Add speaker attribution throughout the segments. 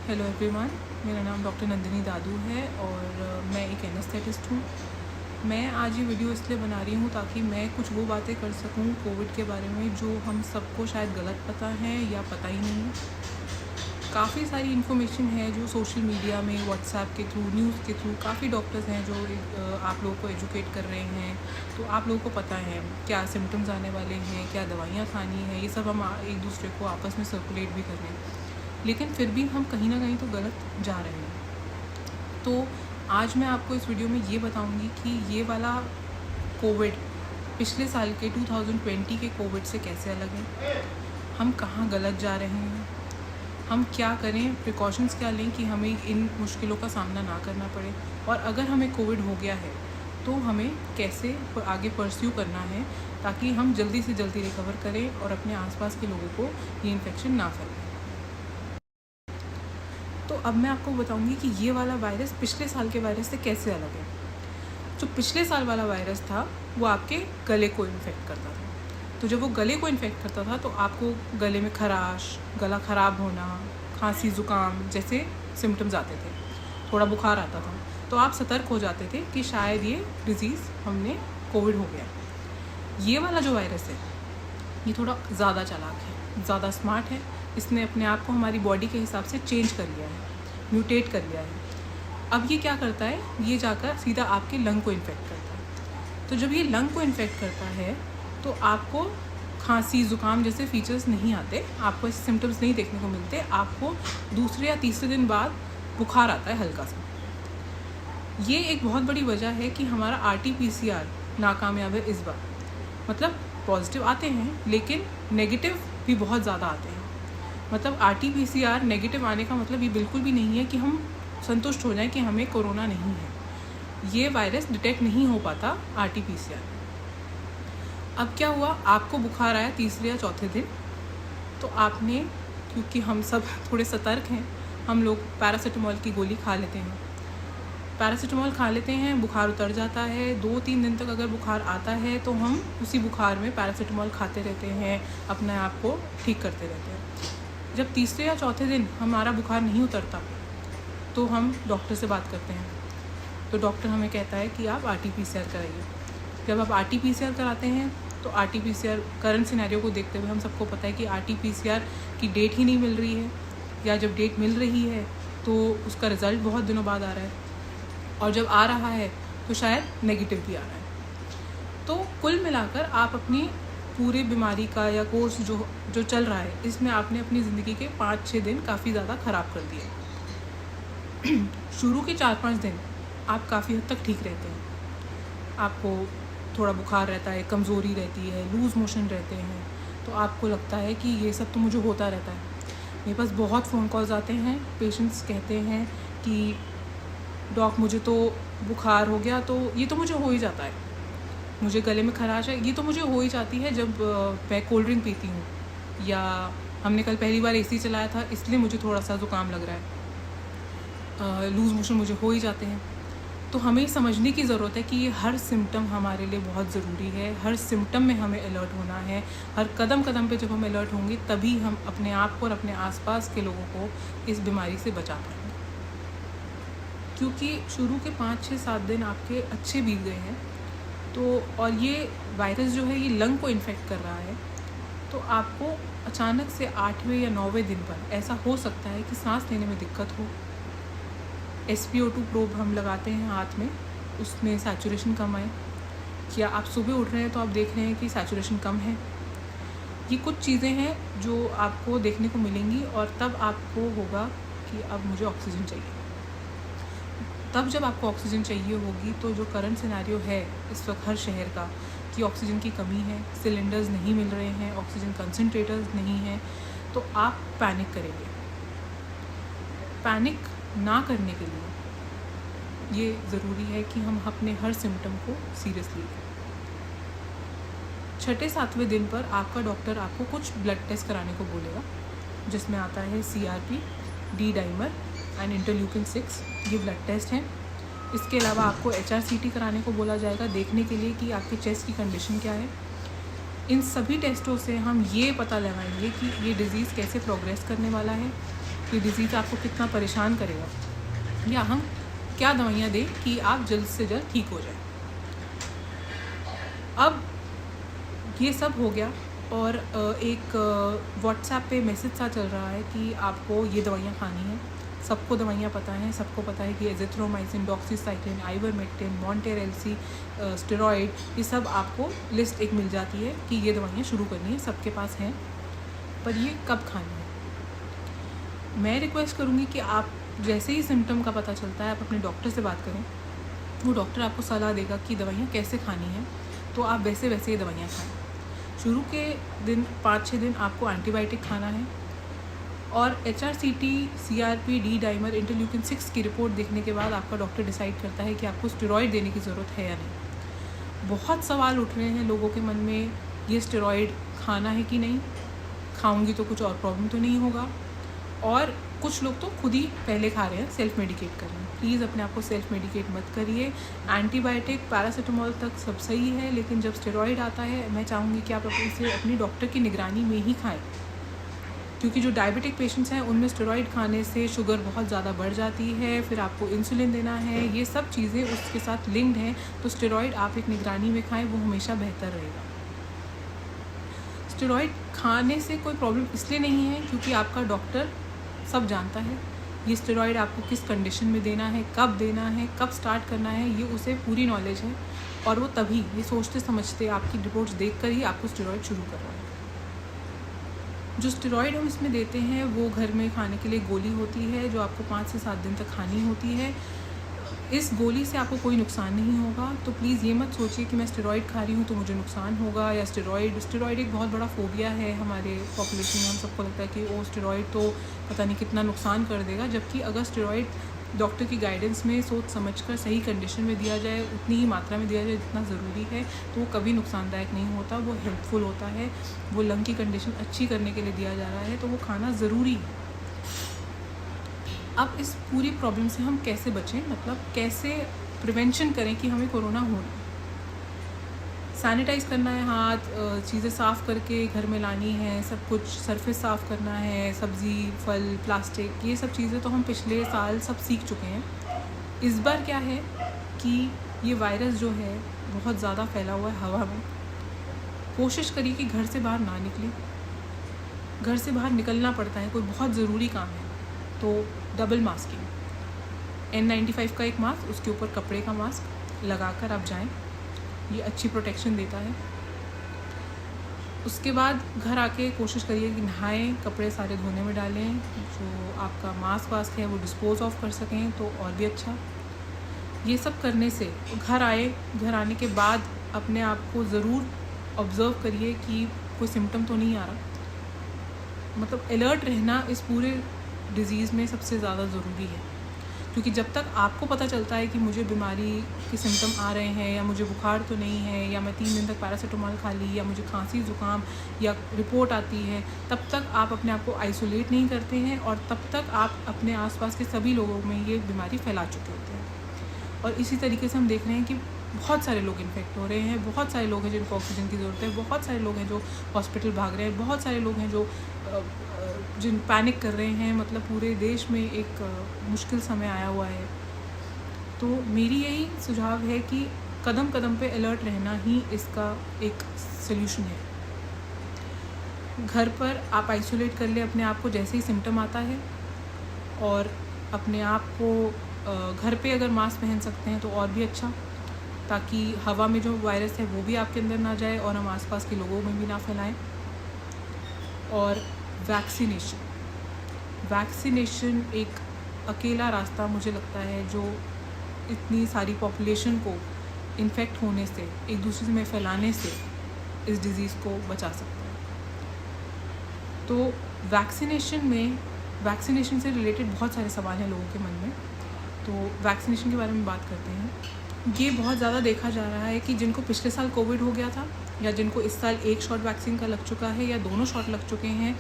Speaker 1: Hello everyone, मेरा नाम doctor Nandini दादू है और मैं एक एनेस्थेटिस्ट हूँ। मैं आज ये वीडियो इसलिए बना रही हूँ ताकि मैं कुछ वो बातें कर सकूँ कोविड के बारे में जो हम सबको शायद गलत पता है या पता ही नहीं है। काफ़ी सारी इन्फॉर्मेशन है जो सोशल मीडिया में, व्हाट्सएप के थ्रू, न्यूज़ के थ्रू काफ़ी डॉक्टर्स हैं जो आप लोगों को एजुकेट कर रहे हैं। तो आप लोगों को पता है क्या सिम्टम्स आने वाले हैं, क्या दवाइयाँ खानी है, ये सब हम एक दूसरे को आपस में सर्कुलेट भी कर रहे हैं। लेकिन फिर भी हम कहीं ना कहीं तो गलत जा रहे हैं। तो आज मैं आपको इस वीडियो में ये बताऊंगी कि ये वाला कोविड पिछले साल के 2020 के कोविड से कैसे अलग है, हम कहाँ गलत जा रहे हैं, हम क्या करें, प्रिकॉशंस क्या लें कि हमें इन मुश्किलों का सामना ना करना पड़े, और अगर हमें कोविड हो गया है तो हमें कैसे आगे परस्यू करना है ताकि हम जल्दी से जल्दी रिकवर करें और अपने आसपास के लोगों को ये इन्फेक्शन ना फैले। तो अब मैं आपको बताऊंगी कि ये वाला वायरस पिछले साल के वायरस से कैसे अलग है। जो पिछले साल वाला वायरस था वो आपके गले को इन्फेक्ट करता था। तो जब वो गले को इन्फेक्ट करता था तो आपको गले में खराश, गला ख़राब होना, खांसी, ज़ुकाम जैसे सिम्टम्स आते थे, थोड़ा बुखार आता था। तो आप सतर्क हो जाते थे कि शायद ये डिज़ीज़ हमने कोविड हो गया। ये वाला जो वायरस है ये थोड़ा ज़्यादा चालाक है, ज़्यादा स्मार्ट है। इसने अपने आप को हमारी बॉडी के हिसाब से चेंज कर लिया है, म्यूटेट कर लिया है। अब ये क्या करता है, ये जाकर सीधा आपके लंग को इन्फेक्ट करता है। तो जब ये लंग को इन्फेक्ट करता है तो आपको खांसी, ज़ुकाम जैसे फीचर्स नहीं आते, आपको ऐसे सिम्टम्स नहीं देखने को मिलते। आपको दूसरे या तीसरे दिन बाद बुखार आता है हल्का सा। ये एक बहुत बड़ी वजह है कि हमारा RT-PCR नाकामयाब है इस बार। मतलब पॉजिटिव आते हैं लेकिन नेगेटिव भी बहुत ज़्यादा आते हैं। मतलब RT-PCR नेगेटिव आने का मतलब ये बिल्कुल भी नहीं है कि हम संतुष्ट हो जाएं कि हमें कोरोना नहीं है। ये वायरस डिटेक्ट नहीं हो पाता RT-PCR। अब क्या हुआ, आपको बुखार आया तीसरे या चौथे दिन, तो आपने, क्योंकि हम सब थोड़े सतर्क हैं, हम लोग पैरासीटामॉल की गोली खा लेते हैं। पैरासीटामॉल खा लेते हैं, बुखार उतर जाता है। 2-3 दिन तक अगर बुखार आता है तो हम उसी बुखार में पैरासीटामॉल खाते रहते हैं, अपने आप को ठीक करते रहते हैं। जब तीसरे या चौथे दिन हमारा बुखार नहीं उतरता तो हम डॉक्टर से बात करते हैं। तो डॉक्टर हमें कहता है कि आप RT-PCR कराइए। जब आप RT-PCR कराते हैं तो RT-PCR करंट सिनेरियो को देखते हुए हम सबको पता है कि RT-PCR की डेट ही नहीं मिल रही है, या जब डेट मिल रही है तो उसका रिज़ल्ट बहुत दिनों बाद आ रहा है, और जब आ रहा है तो शायद नेगेटिव भी आ रहा है। तो कुल मिलाकर आप अपनी पूरी बीमारी का या कोर्स जो चल रहा है, इसमें आपने अपनी ज़िंदगी के 5-6 दिन काफ़ी ज़्यादा ख़राब कर दिए। शुरू के 4-5 दिन आप काफ़ी हद तक ठीक रहते हैं, आपको थोड़ा बुखार रहता है, कमज़ोरी रहती है, लूज़ मोशन रहते हैं, तो आपको लगता है कि ये सब तो मुझे होता रहता है। मेरे पास बहुत फ़ोन कॉल्स आते हैं, पेशेंट्स कहते हैं कि डॉक मुझे तो बुखार हो गया, तो ये तो मुझे हो ही जाता है, मुझे गले में खराश है, ये तो मुझे हो ही जाती है जब मैं कोल्ड ड्रिंक पीती हूँ, या हमने कल पहली बार AC चलाया था इसलिए मुझे थोड़ा सा ज़ुकाम लग रहा है, लूज़ मोशन मुझे हो ही जाते हैं। तो हमें समझने की ज़रूरत है कि ये हर सिम्टम हमारे लिए बहुत ज़रूरी है। हर सिम्टम में हमें अलर्ट होना है। हर कदम कदम पे जब हम अलर्ट होंगे तभी हम अपने आप को और अपने आसपास के लोगों को इस बीमारी से बचा पाएंगे। क्योंकि शुरू के 5-6-7 दिन आपके अच्छे बीत गए हैं, तो और ये वायरस जो है ये लंग को इन्फेक्ट कर रहा है, तो आपको अचानक से 8वें या 9वें दिन पर ऐसा हो सकता है कि सांस लेने में दिक्कत हो। SpO2 प्रोब हम लगाते हैं हाथ में, उसमें सैचुरेशन कम आए, या आप सुबह उठ रहे हैं तो आप देख रहे हैं कि सैचुरेशन कम है। ये कुछ चीज़ें हैं जो आपको देखने को मिलेंगी, और तब आपको होगा कि अब मुझे ऑक्सीजन चाहिए। तब जब आपको ऑक्सीजन चाहिए होगी तो जो करंट सिनेरियो है इस वक्त हर शहर का, कि ऑक्सीजन की कमी है, सिलेंडर्स नहीं मिल रहे हैं, ऑक्सीजन कंसनट्रेटर्स नहीं हैं, तो आप पैनिक करेंगे। पैनिक ना करने के लिए ये ज़रूरी है कि हम अपने हर सिम्टम को सीरियसली लें। 6-7वें दिन पर आपका डॉक्टर आपको कुछ ब्लड टेस्ट कराने को बोलेगा, जिसमें आता है CRP, D dimer and interleukin 6, ये ब्लड टेस्ट हैं। इसके अलावा आपको HRCT कराने को बोला जाएगा, देखने के लिए कि आपके चेस्ट की कंडीशन क्या है। इन सभी टेस्टों से हम ये पता लगाएंगे कि ये डिज़ीज़ कैसे प्रोग्रेस करने वाला है, ये डिज़ीज़ आपको कितना परेशान करेगा, या हम क्या दवाइयाँ दें कि आप जल्द से जल्द ठीक हो जाए। अब ये सब हो गया और एक व्हाट्सएप पे मैसेज सा चल रहा है कि आपको ये दवाइयाँ खानी हैं। सबको दवाइयाँ पता हैं, सबको पता है कि एजिथ्रोमाइसिन, डॉक्सीसाइक्लिन, आइवरमेक्टिन, मॉन्टेरेल्सी, स्टेरॉइड, ये सब आपको लिस्ट एक मिल जाती है कि ये दवाइयाँ शुरू करनी है, सबके पास हैं। पर ये कब खानी है? मैं रिक्वेस्ट करूँगी कि आप जैसे ही सिम्टम का पता चलता है आप अपने डॉक्टर से बात करें। वो डॉक्टर आपको सलाह देगा कि दवाइयाँ कैसे खानी है, तो आप वैसे वैसे ये दवाइयाँ खाएँ। शुरू के दिन 5-6 दिन आपको एंटीबायोटिक खाना है और HRCT, CRP, D dimer, interleukin 6 की रिपोर्ट देखने के बाद आपका डॉक्टर डिसाइड करता है कि आपको स्टेरॉइड देने की ज़रूरत है या नहीं। बहुत सवाल उठ रहे हैं लोगों के मन में, ये स्टेरॉइड खाना है कि नहीं, खाऊंगी तो कुछ और प्रॉब्लम तो नहीं होगा, और कुछ लोग तो खुद ही पहले खा रहे हैं, सेल्फ मेडिकेट कर रहे हैं। प्लीज़ अपने आप को सेल्फ मेडिकेट मत करिए। एंटीबायोटिक, पैरासीटामोल तक सब सही है, लेकिन जब स्टेरॉइड आता है मैं चाहूँगी कि आप इसे अपनी डॉक्टर की निगरानी में ही खाएं, क्योंकि जो डायबिटिक पेशेंट्स हैं उनमें स्टेरॉइड खाने से शुगर बहुत ज़्यादा बढ़ जाती है, फिर आपको इंसुलिन देना है, ये सब चीज़ें उसके साथ लिंक्ड हैं। तो स्टेरॉइड आप एक निगरानी में खाएं, वो हमेशा बेहतर रहेगा। स्टेरॉइड खाने से कोई प्रॉब्लम इसलिए नहीं है क्योंकि आपका डॉक्टर सब जानता है। ये स्टेरॉइड आपको किस कंडीशन में देना है, कब देना है, कब स्टार्ट करना है, ये उसे पूरी नॉलेज है, और वो तभी ये सोचते समझते आपकी रिपोर्ट्स देखकर ही आपको स्टेरॉइड शुरू कर रहा है। जो स्टेरॉइड हम इसमें देते हैं वो घर में खाने के लिए गोली होती है, जो आपको 5 से 7 दिन तक खानी होती है। इस गोली से आपको कोई नुकसान नहीं होगा, तो प्लीज़ ये मत सोचिए कि मैं स्टेरॉइड खा रही हूँ तो मुझे नुकसान होगा, या स्टेरॉइड एक बहुत बड़ा फोबिया है हमारे पॉपुलेशन में। हम सबको लगता है कि वो स्टेरॉइड तो पता नहीं कितना नुकसान कर देगा, जबकि अगर स्टेरॉइड डॉक्टर की गाइडेंस में सोच समझकर सही कंडीशन में दिया जाए, उतनी ही मात्रा में दिया जाए जितना ज़रूरी है, तो वो कभी नुकसानदायक नहीं होता, वो हेल्पफुल होता है। वो लंग की कंडीशन अच्छी करने के लिए दिया जा रहा है, तो वो खाना ज़रूरी है। अब इस पूरी प्रॉब्लम से हम कैसे बचें, मतलब कैसे प्रिवेंशन करें कि हमें कोरोना हो ना। सैनिटाइज़ करना है हाथ, चीज़ें साफ़ करके घर में लानी है, सब कुछ सरफेस साफ़ करना है, सब्ज़ी, फल, प्लास्टिक, ये सब चीज़ें तो हम पिछले साल सब सीख चुके हैं। इस बार क्या है कि ये वायरस जो है बहुत ज़्यादा फैला हुआ है हवा में। कोशिश करिए कि घर से बाहर ना निकलें। घर से बाहर निकलना पड़ता है, कोई बहुत ज़रूरी काम है तो डबल मास्किंग, N95 का एक मास्क, उसके ऊपर कपड़े का मास्क लगाकर आप जाएं, ये अच्छी प्रोटेक्शन देता है। उसके बाद घर आके कोशिश करिए कि नहाएं, कपड़े सारे धोने में डालें, जो आपका मास्क वास्क है वो डिस्पोज ऑफ कर सकें तो और भी अच्छा। ये सब करने से घर आने के बाद अपने आप को ज़रूर ऑब्ज़र्व करिए कि कोई सिम्टम तो नहीं आ रहा। मतलब अलर्ट रहना इस पूरे डिज़ीज़ में सबसे ज़्यादा ज़रूरी है, क्योंकि जब तक आपको पता चलता है कि मुझे बीमारी के सिम्टम आ रहे हैं, या मुझे बुखार तो नहीं है, या मैं 3 दिन तक पैरासीटामोल खा ली, या मुझे खांसी ज़ुकाम या रिपोर्ट आती है, तब तक आप अपने आप को आइसोलेट नहीं करते हैं, और तब तक आप अपने आसपास के सभी लोगों में ये बीमारी फैला चुके होते हैं। और इसी तरीके से हम देख रहे हैं कि बहुत सारे लोग इन्फेक्ट हो रहे हैं, बहुत सारे लोग हैं जिनको ऑक्सीजन की ज़रूरत है, बहुत सारे लोग हैं जो हॉस्पिटल भाग रहे हैं, बहुत सारे लोग हैं जो जिन पैनिक कर रहे हैं। मतलब पूरे देश में एक मुश्किल समय आया हुआ है। तो मेरी यही सुझाव है कि कदम कदम पे अलर्ट रहना ही इसका एक सल्यूशन है। घर पर आप आइसोलेट कर ले अपने आप को जैसे ही सिम्टम आता है, और अपने आप को घर पे अगर मास्क पहन सकते हैं तो और भी अच्छा, ताकि हवा में जो वायरस है वो भी आपके अंदर ना जाए और हम आसपास के लोगों में भी ना फैलाएं। और वैक्सीनेशन एक अकेला रास्ता मुझे लगता है जो इतनी सारी पॉपुलेशन को इन्फेक्ट होने से, एक दूसरे में फैलाने से इस डिज़ीज़ को बचा सकता है। तो वैक्सीनेशन से रिलेटेड बहुत सारे सवाल हैं लोगों के मन में, तो वैक्सीनेशन के बारे में बात करते हैं। ये बहुत ज़्यादा देखा जा रहा है कि जिनको पिछले साल कोविड हो गया था, या जिनको इस साल 1 शॉट वैक्सीन का लग चुका है, या दोनों शॉट लग चुके हैं,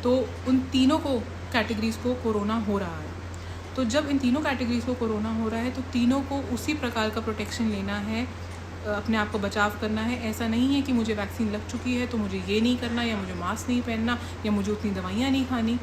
Speaker 1: तो उन तीनों को कैटेगरीज़ को कोरोना हो रहा है। तो जब इन तीनों कैटेगरीज़ को कोरोना हो रहा है तो तीनों को उसी प्रकार का प्रोटेक्शन लेना है, अपने आप को बचाव करना है। ऐसा नहीं है कि मुझे वैक्सीन लग चुकी है तो मुझे ये नहीं करना, या मुझे मास्क नहीं पहनना, या मुझे उतनी दवाइयाँ नहीं खानी।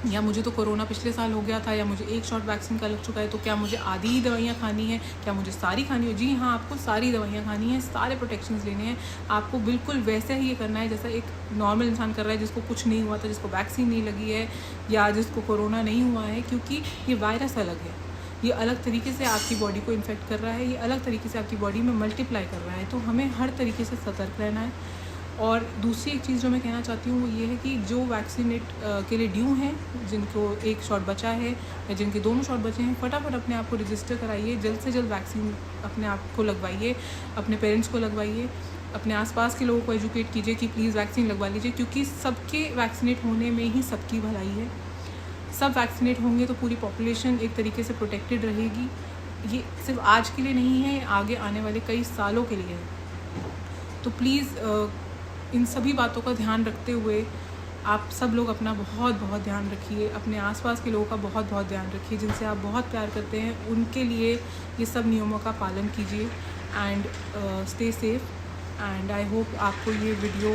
Speaker 1: या मुझे तो कोरोना पिछले साल हो गया था, या मुझे एक शॉट वैक्सीन का लग चुका है, तो क्या मुझे आधी ही दवाइयाँ खानी है, क्या मुझे सारी खानी है? जी हाँ, आपको सारी दवाइयाँ खानी है, सारे प्रोटेक्शंस लेने हैं। आपको बिल्कुल वैसे ही ये करना है जैसा एक नॉर्मल इंसान कर रहा है, जिसको कुछ नहीं हुआ था, जिसको वैक्सीन नहीं लगी है या जिसको कोरोना नहीं हुआ है, क्योंकि ये वायरस अलग है। ये अलग तरीके से आपकी बॉडी को इन्फेक्ट कर रहा है, ये अलग तरीके से आपकी बॉडी में मल्टीप्लाई कर रहा है। तो हमें हर तरीके से सतर्क रहना है। और दूसरी एक चीज़ जो मैं कहना चाहती हूँ वो ये है कि जो वैक्सीनेट के लिए ड्यू हैं, जिनको एक शॉट बचा है या जिनके दोनों शॉट बचे हैं, फटाफट अपने आप को रजिस्टर कराइए, जल्द से जल्द वैक्सीन अपने आप को लगवाइए, अपने पेरेंट्स को लगवाइए, अपने आसपास के लोगों को एजुकेट कीजिए कि प्लीज़ वैक्सीन लगवा लीजिए, क्योंकि सबके वैक्सीनेट होने में ही सबकी भलाई है। सब वैक्सीनेट होंगे तो पूरी पॉपुलेशन एक तरीके से प्रोटेक्टेड रहेगी। ये सिर्फ आज के लिए नहीं है, आगे आने वाले कई सालों के लिए है। तो प्लीज़ इन सभी बातों का ध्यान रखते हुए आप सब लोग अपना बहुत बहुत ध्यान रखिए, अपने आसपास के लोगों का बहुत बहुत ध्यान रखिए, जिनसे आप बहुत प्यार करते हैं, उनके लिए ये सब नियमों का पालन कीजिए and stay safe. And I hope आपको ये वीडियो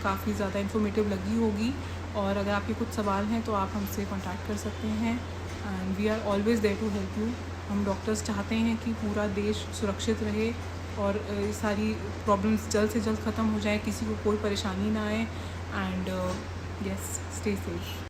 Speaker 1: काफ़ी ज़्यादा इन्फॉर्मेटिव लगी होगी, और अगर आपके कुछ सवाल हैं तो आप हमसे कांटेक्ट कर सकते हैं and we are always there to help you. हम डॉक्टर्स चाहते हैं कि पूरा देश सुरक्षित रहे और ये सारी प्रॉब्लम्स जल्द से जल्द ख़त्म हो जाए, किसी को कोई परेशानी ना आए। And yes, stay safe.